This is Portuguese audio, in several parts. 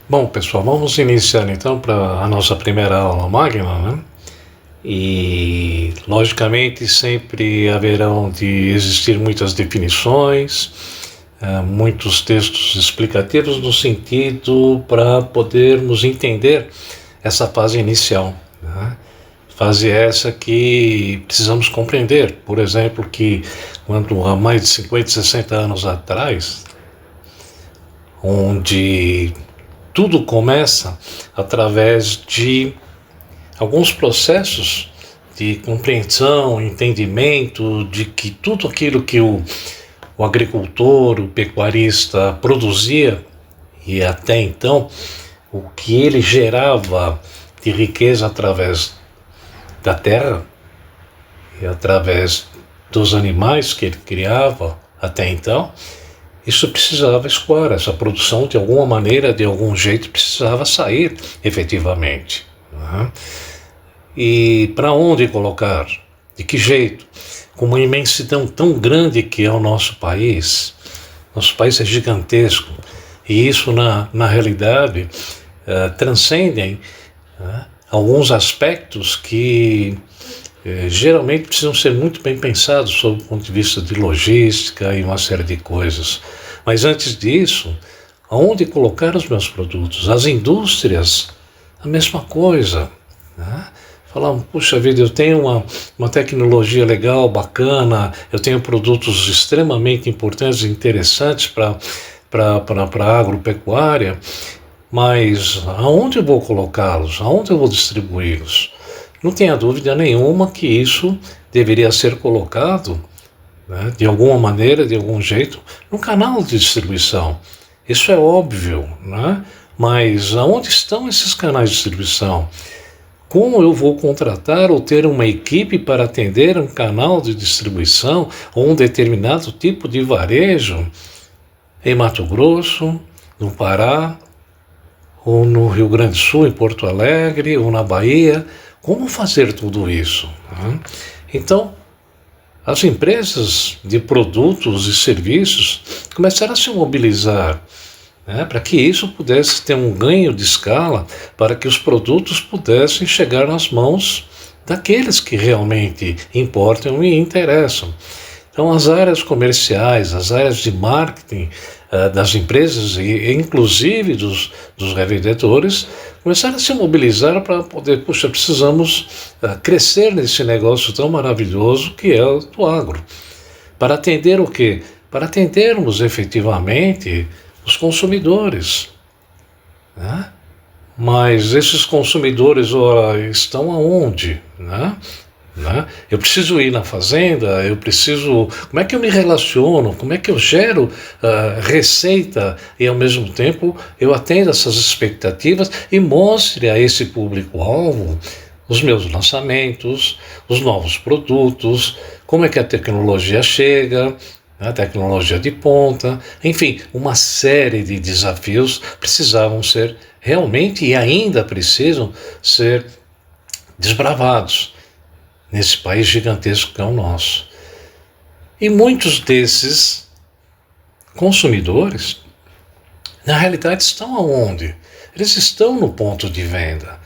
Bom, pessoal, vamos iniciar então para a nossa primeira aula magna, né? E, logicamente, sempre haverão de existir muitas definições, muitos textos explicativos no sentido para podermos entender essa fase inicial, né? Fase essa que precisamos compreender. Por exemplo, que quando há mais de 50, 60 anos atrás, onde tudo começa através de alguns processos de compreensão, entendimento de que tudo aquilo que o agricultor, o pecuarista produzia, e até então o que ele gerava de riqueza através da terra e através dos animais que ele criava até então, isso precisava escoar, essa produção de alguma maneira, de algum jeito, precisava sair efetivamente, né? E para onde colocar? De que jeito? Com uma imensidão tão grande que é o nosso país é gigantesco, e isso na realidade transcendem alguns aspectos que geralmente precisam ser muito bem pensados sob o ponto de vista de logística e uma série de coisas. Mas antes disso, aonde colocar os meus produtos? As indústrias, a mesma coisa, né? Falar, puxa vida, eu tenho uma tecnologia legal, bacana, eu tenho produtos extremamente importantes e interessantes para a agropecuária, mas aonde eu vou colocá-los? Aonde eu vou distribuí-los? Não tenha dúvida nenhuma que isso deveria ser colocado, né, de alguma maneira, de algum jeito, no canal de distribuição. Isso é óbvio, né? Mas aonde estão esses canais de distribuição? Como eu vou contratar ou ter uma equipe para atender um canal de distribuição ou um determinado tipo de varejo em Mato Grosso, no Pará, ou no Rio Grande do Sul, em Porto Alegre, ou na Bahia? Como fazer tudo isso? Então, as empresas de produtos e serviços começaram a se mobilizar, né, para que isso pudesse ter um ganho de escala, para que os produtos pudessem chegar nas mãos daqueles que realmente importam e interessam. Então, as áreas comerciais, as áreas de marketing das empresas e inclusive dos revendedores começaram a se mobilizar para poder, precisamos crescer nesse negócio tão maravilhoso que é o do agro. Para atender o quê? Para atendermos efetivamente os consumidores, né? Mas esses consumidores estão aonde, né? Eu preciso ir na fazenda, como é que eu me relaciono, como é que eu gero receita e ao mesmo tempo eu atendo essas expectativas e mostre a esse público-alvo os meus lançamentos, os novos produtos, como é que a tecnologia chega, a tecnologia de ponta, enfim, uma série de desafios precisavam ser realmente e ainda precisam ser desbravados nesse país gigantesco que é o nosso. E muitos desses consumidores, na realidade, estão aonde? Eles estão no ponto de venda,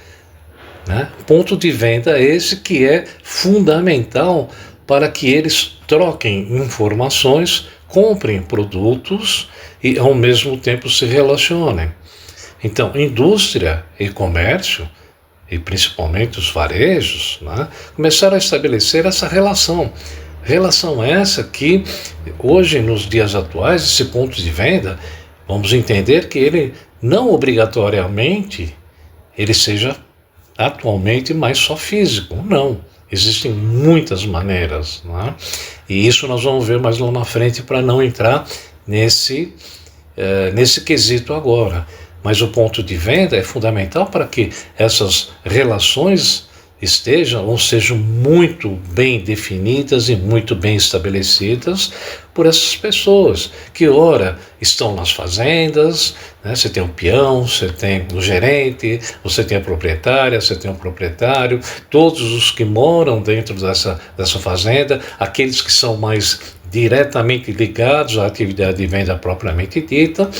né? Ponto de venda esse que é fundamental para que eles troquem informações, comprem produtos e ao mesmo tempo se relacionem. Então, indústria e comércio, e principalmente os varejos, né, começaram a estabelecer essa relação. Relação essa que, hoje, nos dias atuais, esse ponto de venda, vamos entender que ele não obrigatoriamente ele seja atualmente mais só físico. Não. Existem muitas maneiras, né? E isso nós vamos ver mais lá na frente para não entrar nesse quesito agora. Mas o ponto de venda é fundamental para que essas relações sejam muito bem definidas e muito bem estabelecidas por essas pessoas que ora estão nas fazendas, né? Você tem o peão, você tem o gerente, você tem a proprietária, você tem o proprietário, todos os que moram dentro dessa fazenda, aqueles que são mais diretamente ligados à atividade de venda propriamente dita,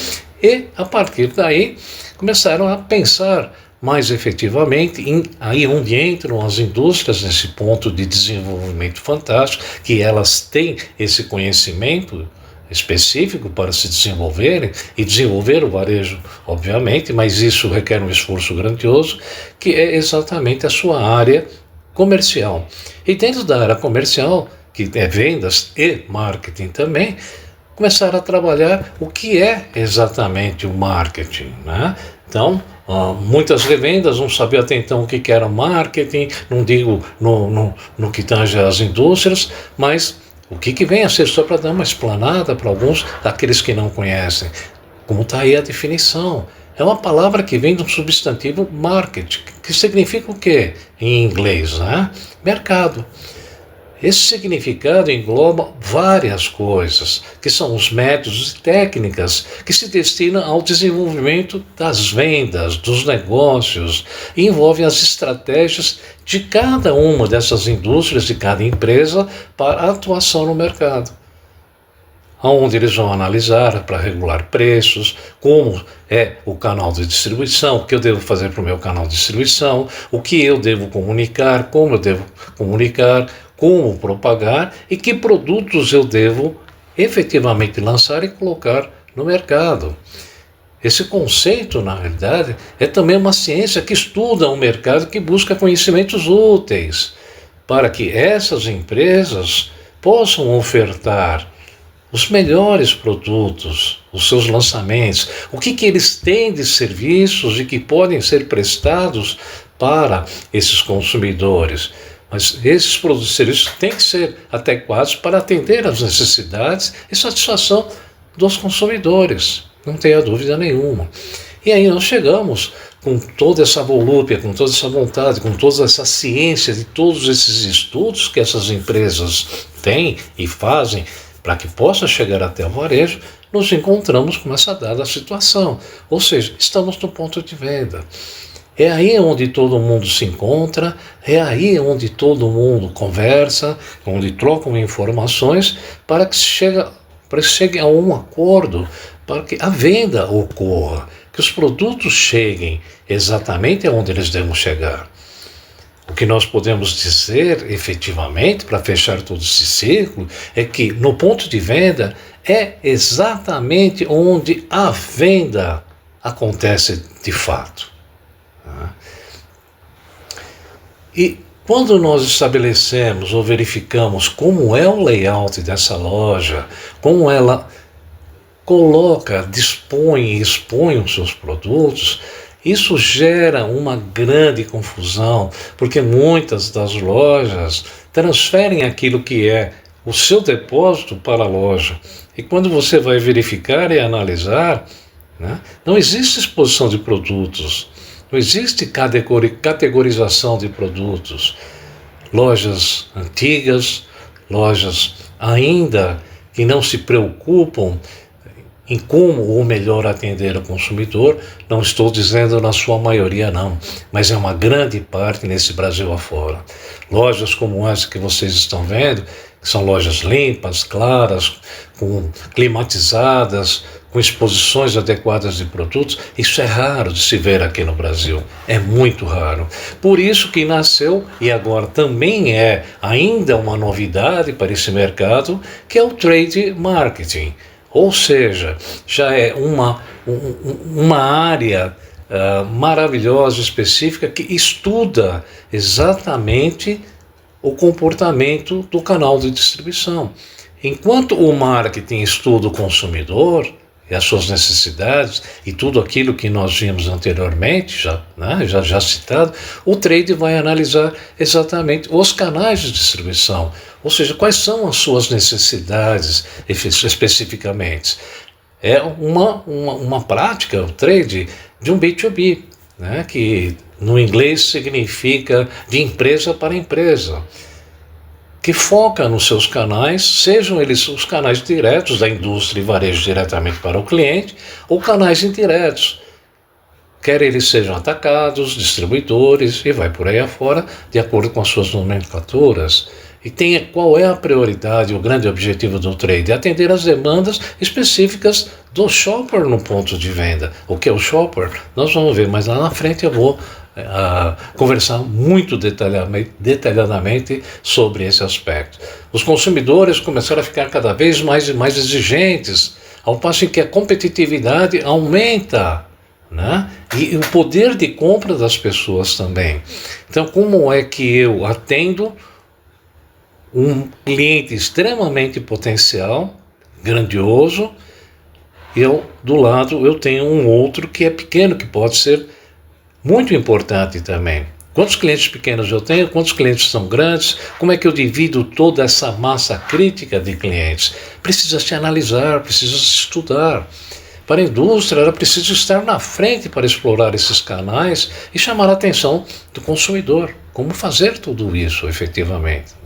E, a partir daí, começaram a pensar mais efetivamente aí onde entram as indústrias nesse ponto de desenvolvimento fantástico, que elas têm esse conhecimento específico para se desenvolverem e desenvolver o varejo, obviamente, mas isso requer um esforço grandioso, que é exatamente a sua área comercial. E dentro da área comercial, que é vendas e marketing também, começaram a trabalhar o que é exatamente o marketing, né? Então, muitas revendas não sabiam até então o que era marketing, não digo no que tange às indústrias, mas o que vem a ser, só para dar uma explanada para alguns daqueles que não conhecem, como está aí a definição. É uma palavra que vem do substantivo market, que significa o quê em inglês, né? Mercado. Esse significado engloba várias coisas, que são os métodos e técnicas que se destinam ao desenvolvimento das vendas, dos negócios, e envolvem as estratégias de cada uma dessas indústrias, de cada empresa, para a atuação no mercado. Onde eles vão analisar para regular preços, como é o canal de distribuição, o que eu devo fazer para o meu canal de distribuição, o que eu devo comunicar, como eu devo comunicar, como propagar e que produtos eu devo efetivamente lançar e colocar no mercado. Esse conceito, na realidade, é também uma ciência que estuda um mercado que busca conhecimentos úteis para que essas empresas possam ofertar os melhores produtos, os seus lançamentos, o que eles têm de serviços e que podem ser prestados para esses consumidores. Mas esses produtos e serviços têm que ser adequados para atender às necessidades e satisfação dos consumidores, não tenha dúvida nenhuma. E aí nós chegamos com toda essa volúpia, com toda essa vontade, com toda essa ciência de todos esses estudos que essas empresas têm e fazem para que possa chegar até o varejo, nos encontramos com essa dada situação. Ou seja, estamos no ponto de venda. É aí onde todo mundo se encontra, é aí onde todo mundo conversa, onde trocam informações para que se chegue a um acordo, para que a venda ocorra, que os produtos cheguem exatamente aonde eles devem chegar. O que nós podemos dizer efetivamente, para fechar todo esse ciclo, é que no ponto de venda é exatamente onde a venda acontece de fato. E quando nós estabelecemos ou verificamos como é o layout dessa loja, como ela coloca, dispõe e expõe os seus produtos, isso gera uma grande confusão, porque muitas das lojas transferem aquilo que é o seu depósito para a loja. E quando você vai verificar e analisar, né, não existe exposição de produtos. Não existe categorização de produtos. Lojas antigas, lojas ainda que não se preocupam em como ou melhor atender o consumidor, não estou dizendo na sua maioria não, mas é uma grande parte nesse Brasil afora. Lojas como essa que vocês estão vendo, que são lojas limpas, claras, climatizadas, com exposições adequadas de produtos, isso é raro de se ver aqui no Brasil, é muito raro. Por isso que nasceu, e agora também é ainda uma novidade para esse mercado, que é o trade marketing. Ou seja, já é uma área maravilhosa, específica, que estuda exatamente o comportamento do canal de distribuição. Enquanto o marketing estuda o consumidor e as suas necessidades e tudo aquilo que nós vimos anteriormente, já citado, o trade vai analisar exatamente os canais de distribuição, ou seja, quais são as suas necessidades especificamente. É uma prática, o trade, de um B2B, né, que no inglês significa de empresa para empresa, que foca nos seus canais, sejam eles os canais diretos da indústria e varejo diretamente para o cliente, ou canais indiretos, quer eles sejam atacados, distribuidores, e vai por aí afora, de acordo com as suas nomenclaturas. e tenha qual é a prioridade, o grande objetivo do trade, atender as demandas específicas do shopper no ponto de venda. O que é o shopper? Nós vamos ver, mas lá na frente eu vou conversar muito detalhadamente sobre esse aspecto. Os consumidores começaram a ficar cada vez mais e mais exigentes, ao passo em que a competitividade aumenta, né? E o poder de compra das pessoas também. Então, como é que eu atendo um cliente extremamente potencial, grandioso, do lado eu tenho um outro que é pequeno, que pode ser muito importante também. Quantos clientes pequenos eu tenho? Quantos clientes são grandes? Como é que eu divido toda essa massa crítica de clientes? Precisa se analisar, precisa se estudar. Para a indústria, ela precisa estar na frente para explorar esses canais e chamar a atenção do consumidor. Como fazer tudo isso efetivamente?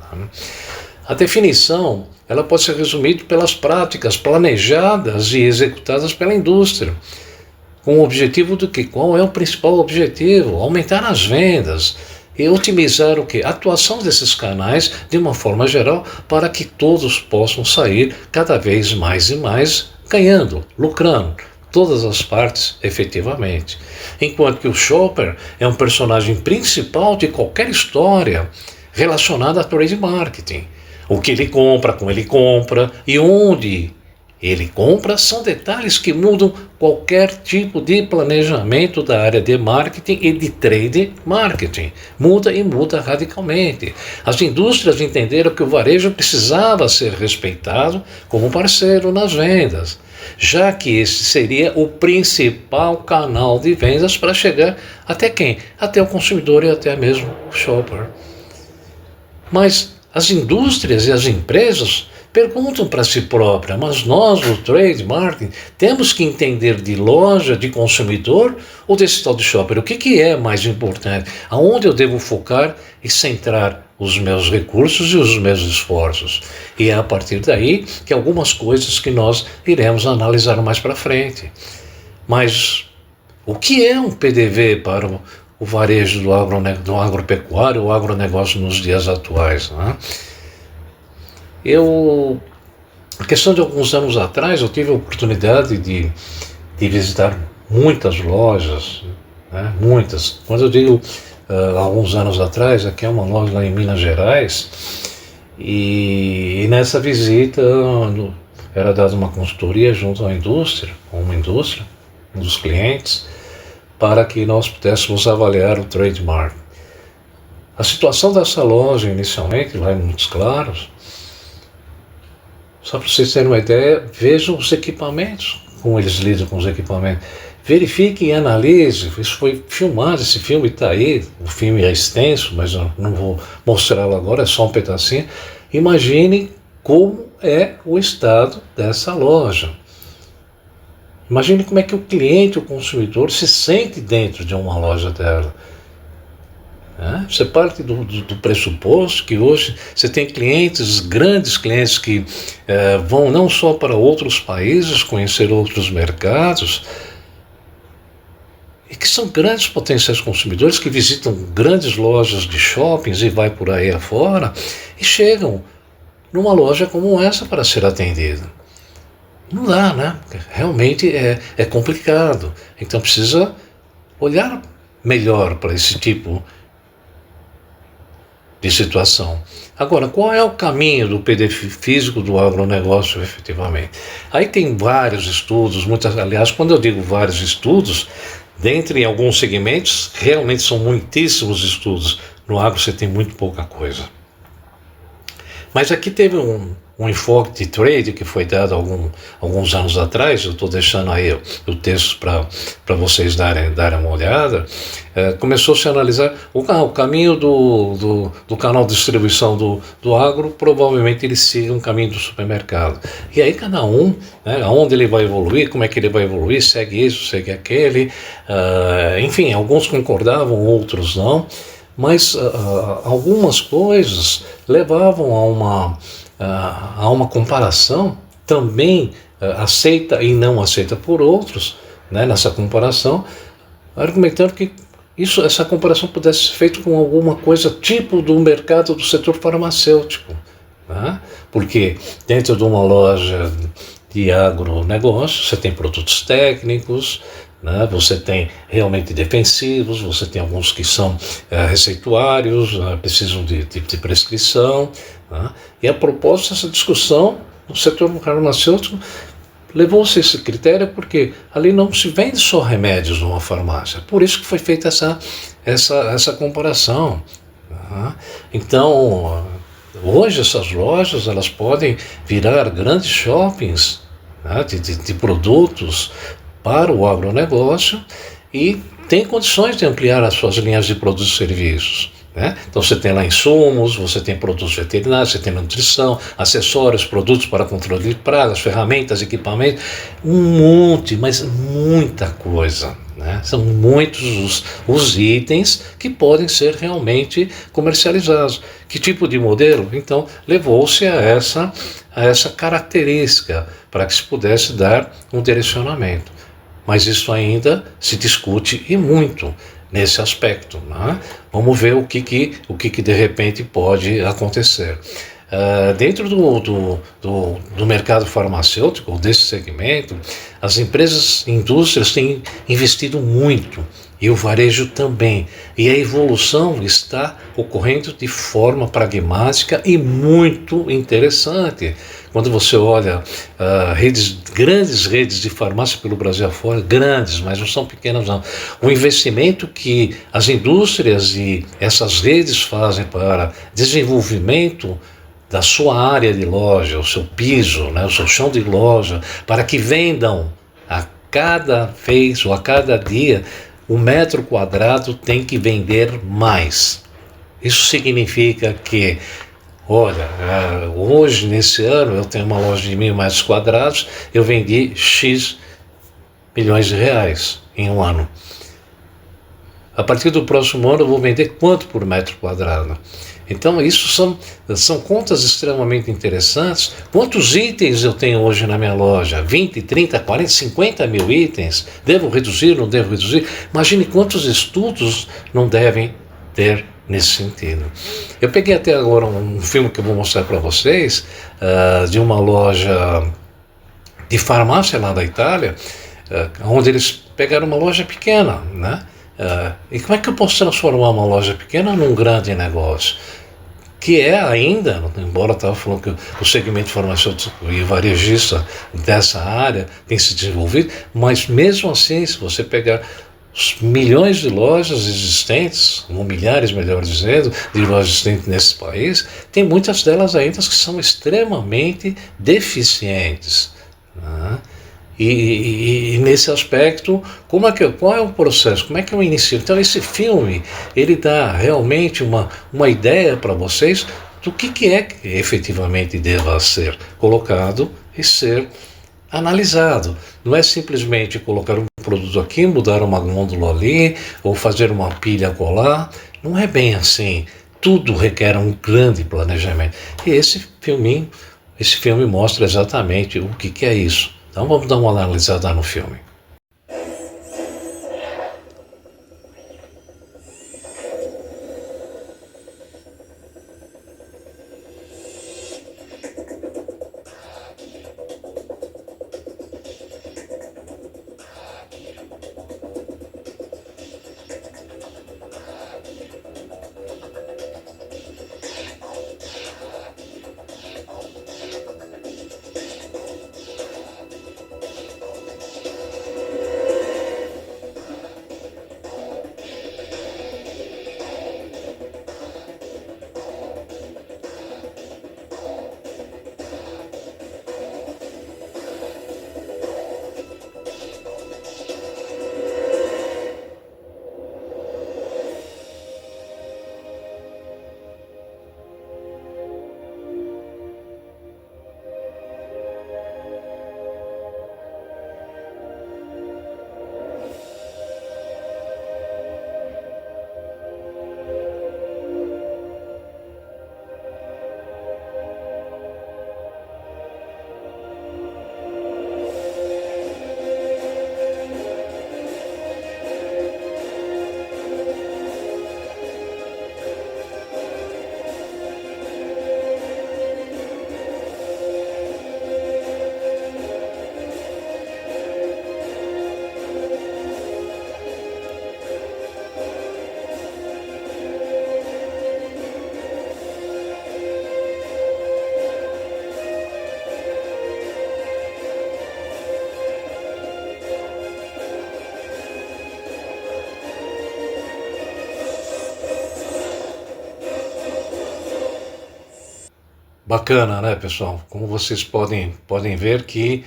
A definição, ela pode ser resumida pelas práticas planejadas e executadas pela indústria, com o objetivo do que? Qual é o principal objetivo? Aumentar as vendas e otimizar o que? A atuação desses canais de uma forma geral para que todos possam sair cada vez mais e mais ganhando, lucrando, todas as partes efetivamente. Enquanto que o shopper é um personagem principal de qualquer história relacionada a trade marketing. O que ele compra, como ele compra e onde ele compra são detalhes que mudam qualquer tipo de planejamento da área de marketing e de trade marketing. Muda e muda radicalmente. As indústrias entenderam que o varejo precisava ser respeitado como parceiro nas vendas, já que esse seria o principal canal de vendas para chegar até quem? Até o consumidor e até mesmo o shopper. Mas as indústrias e as empresas perguntam para si próprias, mas nós, o trade marketing, temos que entender de loja, de consumidor ou desse tal de shopper? O que é mais importante? Aonde eu devo focar e centrar os meus recursos e os meus esforços? E é a partir daí que algumas coisas que nós iremos analisar mais para frente. Mas o que é um PDV para o varejo do agropecuário, o agronegócio nos dias atuais, né? A questão de alguns anos atrás, eu tive a oportunidade de visitar muitas lojas, né? Muitas. Quando eu digo alguns anos atrás, aqui é uma loja lá em Minas Gerais, e nessa visita era dada uma consultoria junto à indústria, um dos clientes, para que nós pudéssemos avaliar o trade marketing. A situação dessa loja inicialmente, lá em Montes Claros, só para vocês terem uma ideia, vejam os equipamentos, como eles lidam com os equipamentos. Verifique e analise, isso foi filmado, esse filme está aí, o filme é extenso, mas eu não vou mostrá-lo agora, é só um pedacinho. Imagine como é o estado dessa loja. Imagine como é que o cliente, o consumidor, se sente dentro de uma loja dela. Você parte do pressuposto que hoje você tem clientes, grandes clientes que vão não só para outros países, conhecer outros mercados, e que são grandes potenciais consumidores que visitam grandes lojas de shoppings e vai por aí afora e chegam numa loja como essa para ser atendido. Não dá, né? Realmente é complicado. Então precisa olhar melhor para esse tipo de situação. Agora, qual é o caminho do PD físico do agronegócio efetivamente? Aí tem vários estudos, aliás, quando eu digo vários estudos, dentre alguns segmentos, realmente são muitíssimos estudos. No agro você tem muito pouca coisa. Mas aqui teve um enfoque de trade que foi dado alguns anos atrás, eu estou deixando aí o texto para vocês darem uma olhada. Começou-se a analisar o caminho do canal de distribuição do agro, provavelmente ele siga um caminho do supermercado. E aí cada um, né, aonde ele vai evoluir, como é que ele vai evoluir, segue isso, segue aquele, enfim, alguns concordavam, outros não, mas algumas coisas levavam a uma comparação também aceita e não aceita por outros, né, nessa comparação, argumentando que essa comparação pudesse ser feita com alguma coisa tipo do mercado do setor farmacêutico. Né? Porque dentro de uma loja de agronegócio, você tem produtos técnicos, né? Você tem realmente defensivos, você tem alguns que são receituários, precisam de prescrição. Né? E a propósito dessa discussão, no setor farmacêutico, levou-se esse critério porque ali não se vende só remédios numa farmácia. Por isso que foi feita essa comparação. Tá? Então, hoje essas lojas elas podem virar grandes shoppings, né, de produtos para o agronegócio e tem condições de ampliar as suas linhas de produtos e serviços. Né? Então você tem lá insumos, você tem produtos veterinários, você tem nutrição, acessórios, produtos para controle de pragas, ferramentas, equipamentos, um monte, mas muita coisa. Né? São muitos os itens que podem ser realmente comercializados. Que tipo de modelo? Então levou-se a essa característica para que se pudesse dar um direcionamento. Mas isso ainda se discute e muito nesse aspecto. Né? Vamos ver o que de repente pode acontecer. Dentro do mercado farmacêutico, desse segmento, as empresas, indústrias têm investido muito e o varejo também. E a evolução está ocorrendo de forma pragmática e muito interessante. Quando você olha grandes redes de farmácia pelo Brasil afora, grandes, mas não são pequenas não. O investimento que as indústrias e essas redes fazem para desenvolvimento da sua área de loja, o seu piso, né, o seu chão de loja, para que vendam a cada vez ou a cada dia, o metro quadrado tem que vender mais. Isso significa que, olha, hoje, nesse ano, eu tenho uma loja de 1.000 metros quadrados, eu vendi X milhões de reais em um ano. A partir do próximo ano eu vou vender quanto por metro quadrado? Então isso são contas extremamente interessantes. Quantos itens eu tenho hoje na minha loja? 20, 30, 40, 50 mil itens? Devo reduzir, não devo reduzir? Imagine quantos estudos não devem ter nesse sentido. Eu peguei até agora um filme que eu vou mostrar para vocês, de uma loja de farmácia lá da Itália, onde eles pegaram uma loja pequena, né? E como é que eu posso transformar uma loja pequena num grande negócio? Que é ainda, embora eu estava falando que o segmento farmacêutico e varejista dessa área tem se desenvolvido, mas mesmo assim, se você pegar os milhões de lojas existentes, ou milhares, melhor dizendo, de lojas existentes nesse país, tem muitas delas ainda que são extremamente deficientes. Né? E nesse aspecto, qual é o processo? Como é que eu inicio? Então esse filme, ele dá realmente uma ideia para vocês do que é que efetivamente deva ser colocado e ser analisado. Não é simplesmente colocar um produto aqui, mudar uma glândula ali, ou fazer uma pilha colar. Não é bem assim. Tudo requer um grande planejamento. E esse filme mostra exatamente o que é isso. Então vamos dar uma analisada no filme. Bacana, né, pessoal? Como vocês podem ver que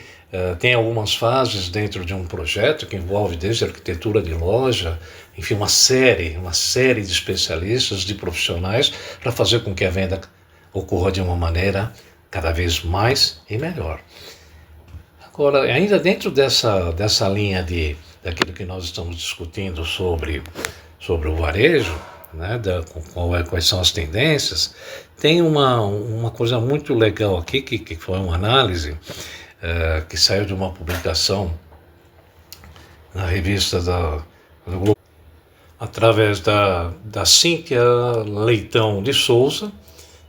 tem algumas fases dentro de um projeto que envolve desde arquitetura de loja, enfim, uma série de especialistas, de profissionais, para fazer com que a venda ocorra de uma maneira cada vez mais e melhor. Agora, ainda dentro dessa linha daquilo que nós estamos discutindo sobre o varejo, né, quais são as tendências, tem uma coisa muito legal aqui, que foi uma análise que saiu de uma publicação na revista do Globo, através da Cíntia Leitão de Souza,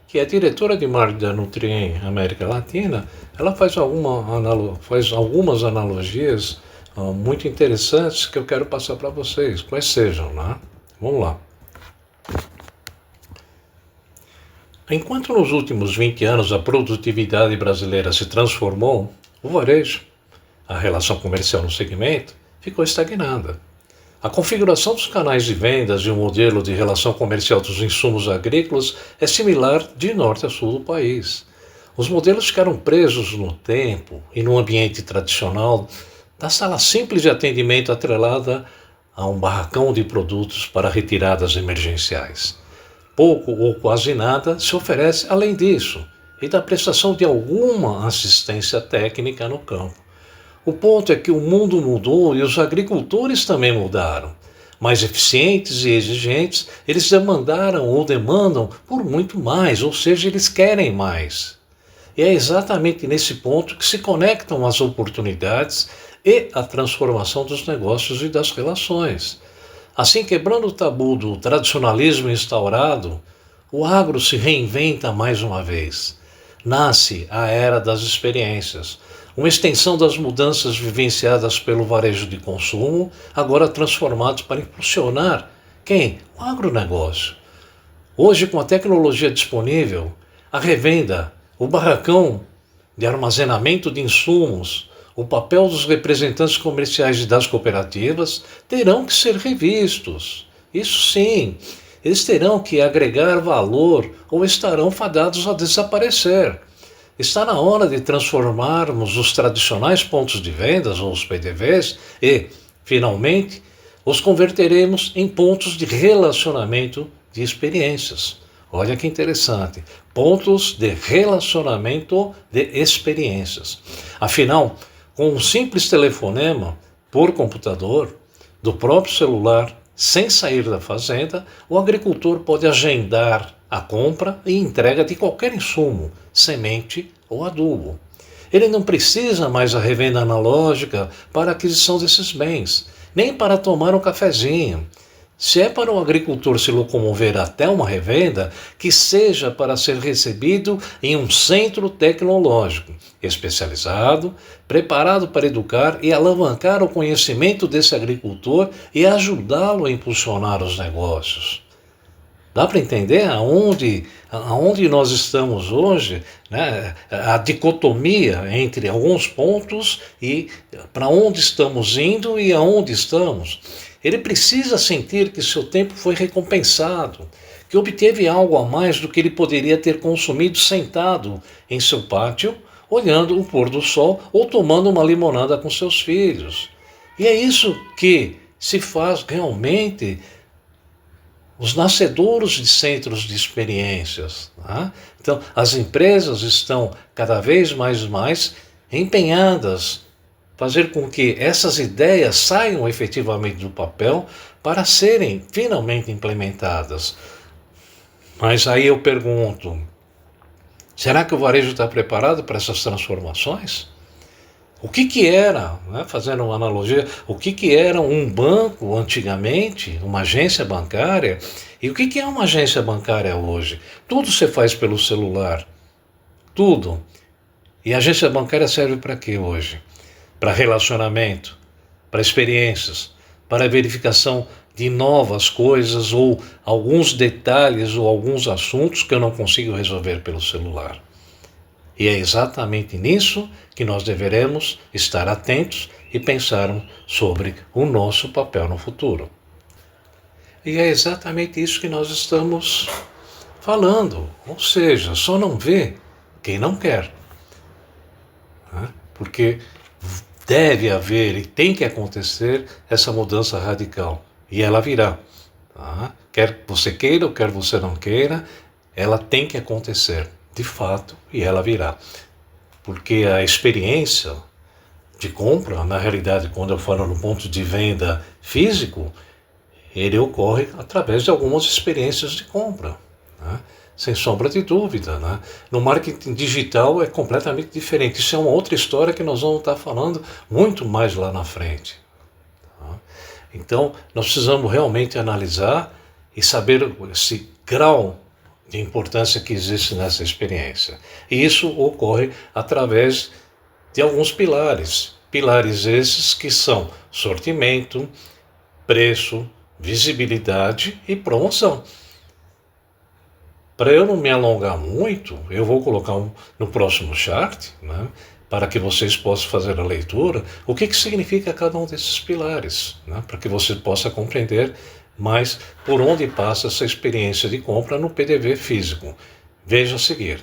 que é diretora de marketing da Nutrien América Latina. Ela faz algumas analogias muito interessantes que eu quero passar para vocês. Quais sejam, né? Vamos lá. Enquanto nos últimos 20 anos a produtividade brasileira se transformou, o varejo, a relação comercial no segmento, ficou estagnada. A configuração dos canais de vendas e o modelo de relação comercial dos insumos agrícolas é similar de norte a sul do país. Os modelos ficaram presos no tempo e no ambiente tradicional da sala simples de atendimento atrelada a um barracão de produtos para retiradas emergenciais. Pouco ou quase nada se oferece além disso e da prestação de alguma assistência técnica no campo. O ponto é que o mundo mudou e os agricultores também mudaram. Mais eficientes e exigentes, eles demandaram ou demandam por muito mais, ou seja, eles querem mais. E é exatamente nesse ponto que se conectam as oportunidades e a transformação dos negócios e das relações. Assim, quebrando o tabu do tradicionalismo instaurado, o agro se reinventa mais uma vez. Nasce a era das experiências, uma extensão das mudanças vivenciadas pelo varejo de consumo, agora transformados para impulsionar quem? O agronegócio. Hoje, com a tecnologia disponível, a revenda, o barracão de armazenamento de insumos, o papel dos representantes comerciais e das cooperativas terão que ser revistos. Isso sim, eles terão que agregar valor ou estarão fadados a desaparecer. Está na hora de transformarmos os tradicionais pontos de vendas, ou os PDVs, e, finalmente, os converteremos em pontos de relacionamento de experiências. Olha que interessante. Pontos de relacionamento de experiências. Afinal, com um simples telefonema por computador, do próprio celular, sem sair da fazenda, o agricultor pode agendar a compra e entrega de qualquer insumo, semente ou adubo. Ele não precisa mais a revenda analógica para a aquisição desses bens, nem para tomar um cafezinho. Se é para o agricultor se locomover até uma revenda, que seja para ser recebido em um centro tecnológico, especializado, preparado para educar e alavancar o conhecimento desse agricultor e ajudá-lo a impulsionar os negócios. Dá para entender aonde nós estamos hoje, né? A dicotomia entre alguns pontos e para onde estamos indo e aonde estamos. Ele precisa sentir que seu tempo foi recompensado, que obteve algo a mais do que ele poderia ter consumido sentado em seu pátio, olhando o pôr do sol ou tomando uma limonada com seus filhos. E é isso que se faz realmente os nascedouros de centros de experiências. Né? Então, as empresas estão cada vez mais empenhadas em fazer com que essas ideias saiam efetivamente do papel para serem finalmente implementadas. Mas aí eu pergunto, será que o varejo está preparado para essas transformações? O que era, né, fazendo uma analogia, o que era um banco antigamente, uma agência bancária, e o que é uma agência bancária hoje? Tudo você faz pelo celular, tudo. E a agência bancária serve para quê hoje? Para relacionamento, para experiências, para verificação de novas coisas ou alguns detalhes ou alguns assuntos que eu não consigo resolver pelo celular. E é exatamente nisso que nós deveremos estar atentos e pensarmos sobre o nosso papel no futuro. E é exatamente isso que nós estamos falando. Ou seja, só não vê quem não quer, né? Porque deve haver e tem que acontecer essa mudança radical, e ela virá. Tá? Quer você queira ou quer você não queira, ela tem que acontecer, de fato, e ela virá. Porque a experiência de compra, na realidade, quando eu falo no ponto de venda físico, ele ocorre através de algumas experiências de compra, né? Sem sombra de dúvida, né? No marketing digital é completamente diferente. Isso é uma outra história que nós vamos estar falando muito mais lá na frente. Tá? Então, nós precisamos realmente analisar e saber esse grau de importância que existe nessa experiência. E isso ocorre através de alguns pilares. Pilares esses que são sortimento, preço, visibilidade e promoção. Para eu não me alongar muito, eu vou colocar no próximo chart, né, para que vocês possam fazer a leitura, o que significa cada um desses pilares, né, para que você possa compreender mais por onde passa essa experiência de compra no PDV físico. Veja a seguir.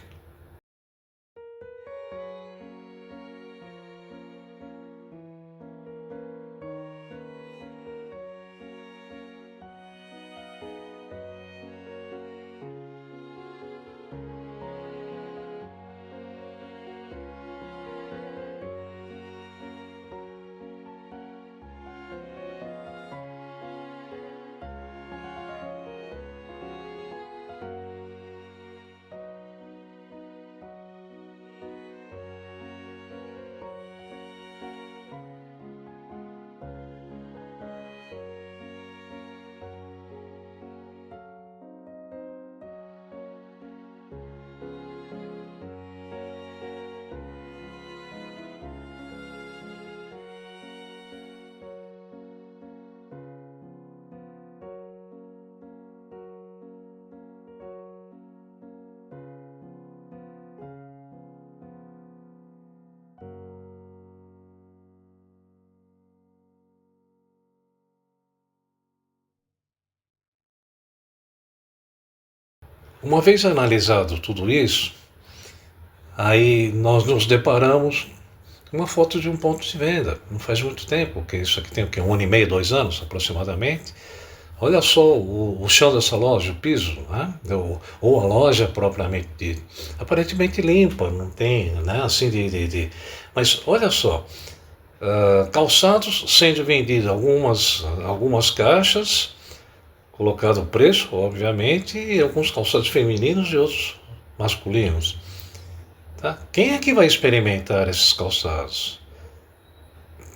Uma vez analisado tudo isso, aí nós nos deparamos com uma foto de um ponto de venda. Não faz muito tempo, porque isso aqui tem o quê? 1 ano e meio, 2 anos aproximadamente. Olha só o chão dessa loja, o piso, né? Ou a loja propriamente dita. Aparentemente limpa, não tem, né? Assim Mas olha só, calçados sendo vendidos algumas caixas, colocado o preço, obviamente, e alguns calçados femininos e outros masculinos. Tá? Quem é que vai experimentar esses calçados?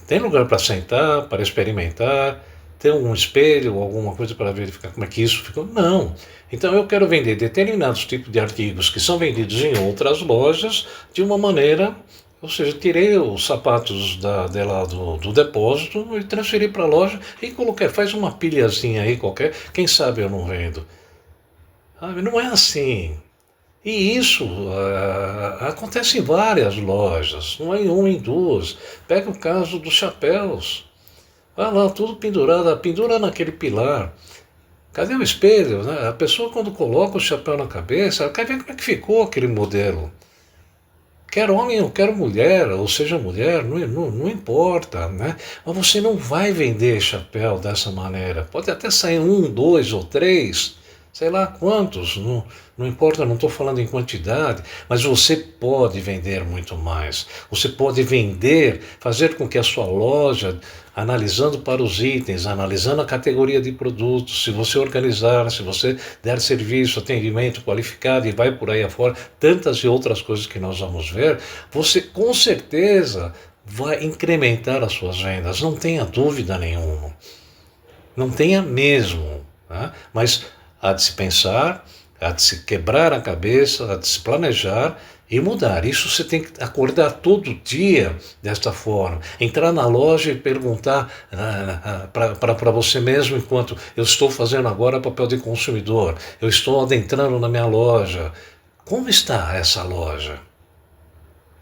Tem lugar para sentar, para experimentar? Tem um espelho, alguma coisa para verificar como é que isso ficou? Não. Então eu quero vender determinados tipos de artigos que são vendidos em outras lojas de uma maneira, ou seja, tirei os sapatos dela do depósito e transferi para a loja e coloquei, faz uma pilhazinha aí qualquer, quem sabe eu não vendo. Não é assim. E isso acontece em várias lojas, não é em uma, em duas. Pega o caso dos chapéus. Vai lá, tudo pendurado, pendura naquele pilar. Cadê o espelho? Né? A pessoa quando coloca o chapéu na cabeça, ela quer ver como é que ficou aquele modelo. Quer homem ou quer mulher, ou seja mulher, não importa, né? Mas você não vai vender chapéu dessa maneira. Pode até sair um, dois ou três, sei lá quantos, não importa, não estou falando em quantidade, mas você pode vender muito mais. Você pode vender, fazer com que a sua loja, analisando para os itens, analisando a categoria de produtos, se você organizar, se você der serviço, atendimento qualificado e vai por aí afora, tantas e outras coisas que nós vamos ver, você com certeza vai incrementar as suas vendas, não tenha dúvida nenhuma. Não tenha mesmo, né? Mas há de se pensar, há de se quebrar a cabeça, há de se planejar e mudar. Isso você tem que acordar todo dia desta forma. Entrar na loja e perguntar para você mesmo, enquanto eu estou fazendo agora papel de consumidor, eu estou adentrando na minha loja. Como está essa loja?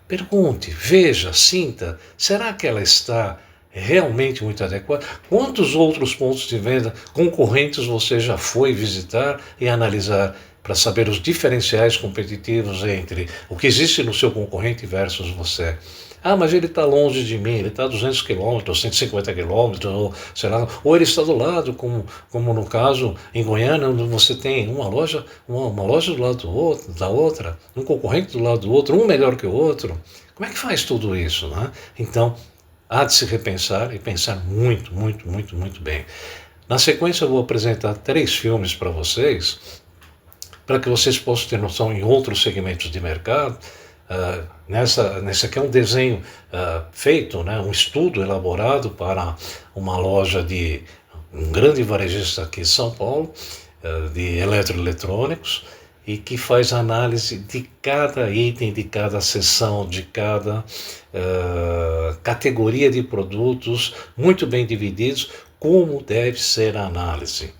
Pergunte, veja, sinta, será que ela está realmente muito adequada? Quantos outros pontos de venda concorrentes você já foi visitar e analisar? para saber os diferenciais competitivos entre o que existe no seu concorrente versus você. Ah, mas ele está longe de mim, ele está a 200 quilômetros, 150 quilômetros, ou sei lá, ou ele está do lado, como no caso em Goiânia, onde você tem uma loja do lado da outra, um concorrente do lado do outro, um melhor que o outro. Como é que faz tudo isso, né? Então, há de se repensar e pensar muito, muito, muito, muito bem. Na sequência eu vou apresentar 3 filmes para vocês, para que vocês possam ter noção em outros segmentos de mercado. Nesse aqui é um desenho feito, né, um estudo elaborado para uma loja de um grande varejista aqui em São Paulo, de eletroeletrônicos, e que faz análise de cada item, de cada seção, de cada categoria de produtos, muito bem divididos, como deve ser a análise,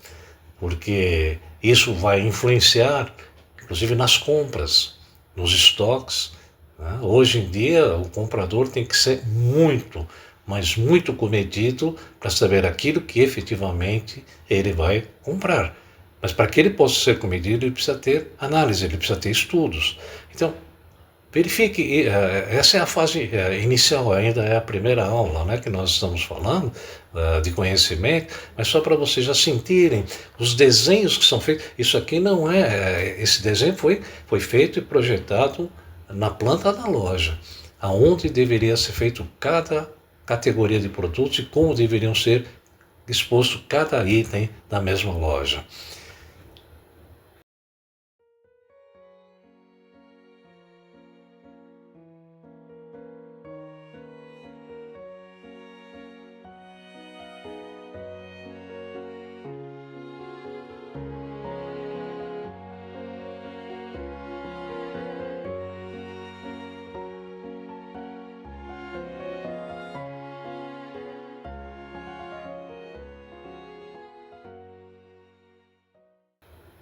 porque isso vai influenciar, inclusive nas compras, nos estoques, né? Hoje em dia o comprador tem que ser muito, mas muito comedido para saber aquilo que efetivamente ele vai comprar. Mas para que ele possa ser comedido, ele precisa ter análise, ele precisa ter estudos. Então, verifique, essa é a fase inicial, ainda é a primeira aula, né, que nós estamos falando, de conhecimento, mas só para vocês já sentirem os desenhos que são feitos. Isso aqui não esse desenho foi feito e projetado na planta da loja, aonde deveria ser feito cada categoria de produtos e como deveriam ser expostos cada item da mesma loja.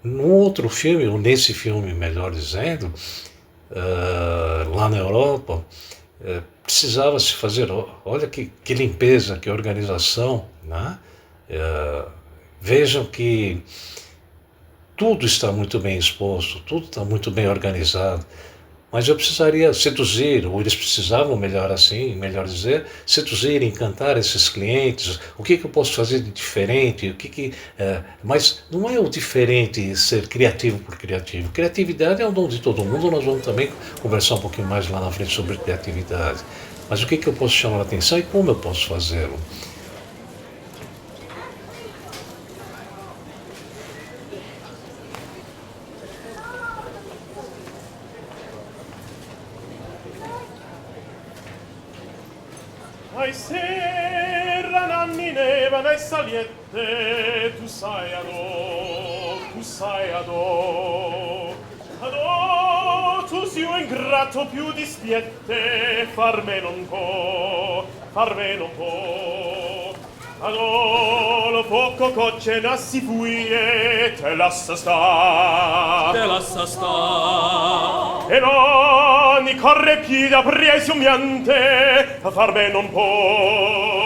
No outro filme, ou nesse filme, melhor dizendo, lá na Europa, precisava se fazer, olha que limpeza, que organização, né? Vejam que tudo está muito bem exposto, tudo está muito bem organizado, mas eu precisaria seduzir, ou eles precisavam, melhor dizer, seduzir, encantar esses clientes. O que eu posso fazer de diferente? Mas não é o diferente ser criativo por criativo. Criatividade é o dom de todo mundo. Nós vamos também conversar um pouquinho mais lá na frente sobre criatividade. Mas o que eu posso chamar a atenção e como eu posso fazê-lo? Ai serra nanni nevano e saliette, tu sai adò, tu si o ingrato più dispiette, farme non può, adò, lo poco cocce nassi fuie, te lascia sta, e non corre più da presumiante, farme non può.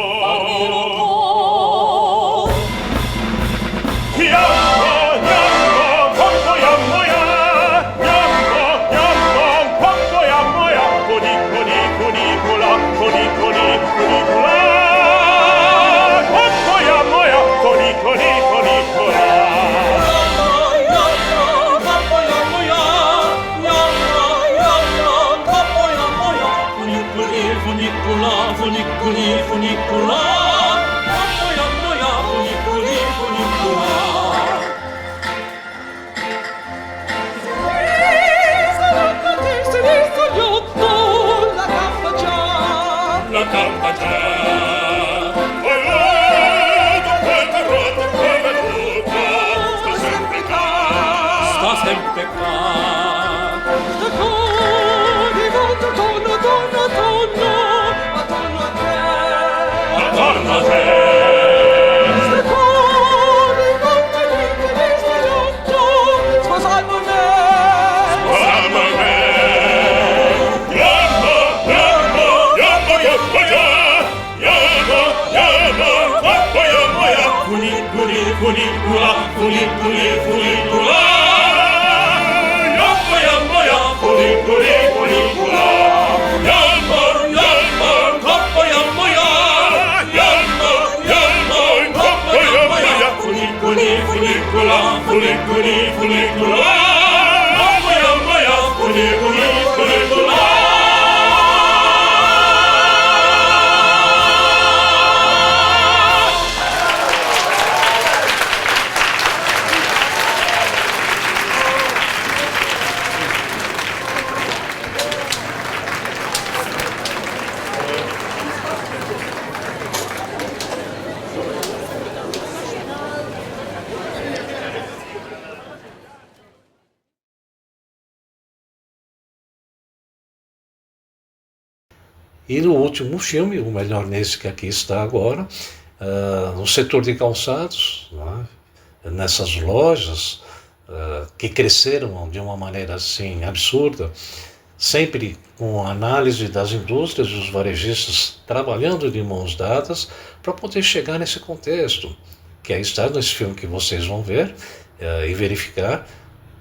Sempre qua. Attorno a te. Funicula, E no último filme, o melhor nesse que aqui está agora, no setor de calçados, nessas lojas que cresceram de uma maneira assim absurda, sempre com a análise das indústrias e os varejistas trabalhando de mãos dadas para poder chegar nesse contexto, que aí está nesse filme que vocês vão ver e verificar,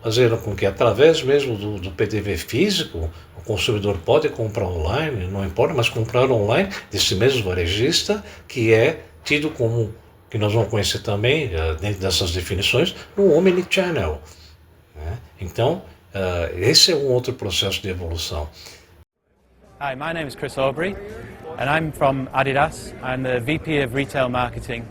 fazendo com que através mesmo do PDV físico, o consumidor pode comprar online, não importa, mas comprar online desse mesmo varejista, que é tido como, que nós vamos conhecer também, dentro dessas definições, no Omnichannel. Então, esse é um outro processo de evolução. Hi, my name is Chris Aubrey and I'm from Adidas. I'm the VP of Retail Marketing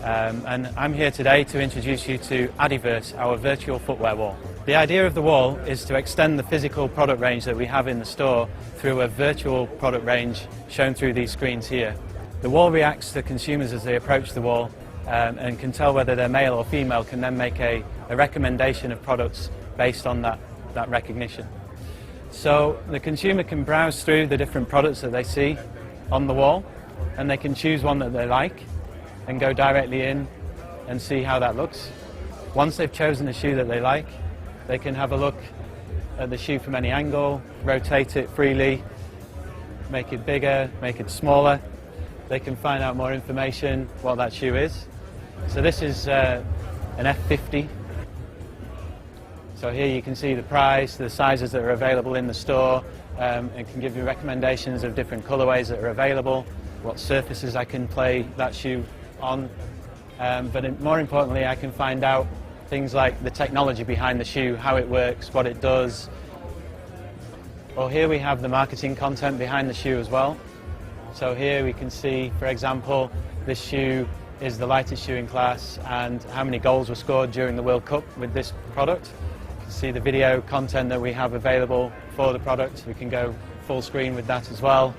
and I'm here today to introduce you to Adiverse, our virtual footwear wall. The idea of the wall is to extend the physical product range that we have in the store through a virtual product range shown through these screens here. The wall reacts to consumers as they approach the wall and can tell whether they're male or female, can then make a recommendation of products based on that recognition. So the consumer can browse through the different products that they see on the wall and they can choose one that they like and go directly in and see how that looks. Once they've chosen the shoe that they like, they can have a look at the shoe from any angle, rotate it freely, make it bigger, make it smaller. They can find out more information what that shoe is. So this is an F50. So here you can see the price, the sizes that are available in the store. It can give you recommendations of different colorways that are available, what surfaces I can play that shoe on. But more importantly, I can find out things like the technology behind the shoe, how it works, what it does. Or here we have the marketing content behind the shoe as well. So here we can see, for example, this shoe is the lightest shoe in class and how many goals were scored during the World Cup with this product. You can see the video content that we have available for the product. We can go full screen with that as well.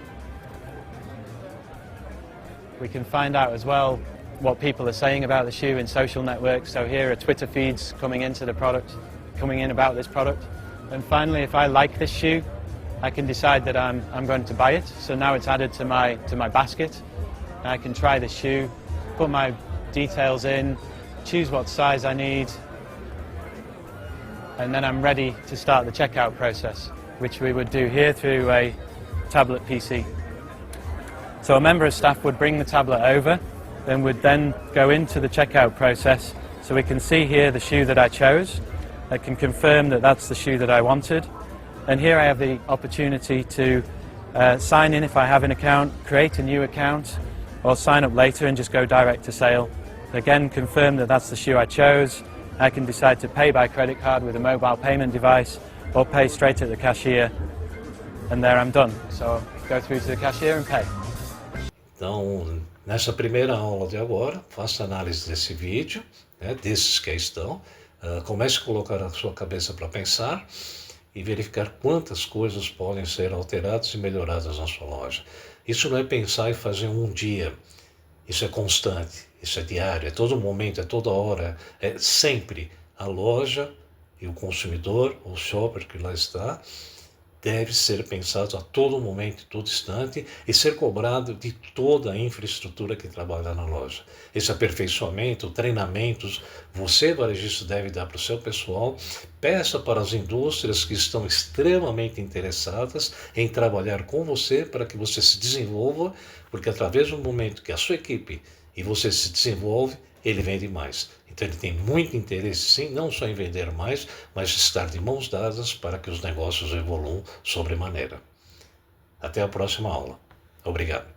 We can find out as well what people are saying about the shoe in social networks. So here are Twitter feeds coming into the product, coming in about this product. And finally, if I like this shoe, I can decide that I'm going to buy it. So now it's added to my basket. And I can try the shoe, put my details in, choose what size I need, and then I'm ready to start the checkout process, which we would do here through a tablet PC. So a member of staff would bring the tablet over, then would then go into the checkout process. So we can see here the shoe that I chose. I can confirm that that's the shoe that I wanted. And here I have the opportunity to sign in if I have an account, create a new account, or sign up later and just go direct to sale. Again, confirm that that's the shoe I chose. I can decide to pay by credit card with a mobile payment device or pay straight at the cashier. And there I'm done. So go through to the cashier and pay. Então, nessa primeira aula de agora, faça análise desse vídeo, desses que estão, comece a colocar a sua cabeça para pensar e verificar quantas coisas podem ser alteradas e melhoradas na sua loja. Isso não é pensar e fazer um dia, isso é constante, isso é diário, é todo momento, é toda hora, é sempre a loja e o consumidor, o shopper que lá está, deve ser pensado a todo momento, todo instante e ser cobrado de toda a infraestrutura que trabalha na loja. Esse aperfeiçoamento, treinamentos, você, varejista, deve dar para o seu pessoal. Peça para as indústrias que estão extremamente interessadas em trabalhar com você para que você se desenvolva, porque através do momento que a sua equipe e você se desenvolve, ele vende mais. Então ele tem muito interesse, sim, não só em vender mais, mas estar de mãos dadas para que os negócios evoluam sobremaneira. Até a próxima aula. Obrigado.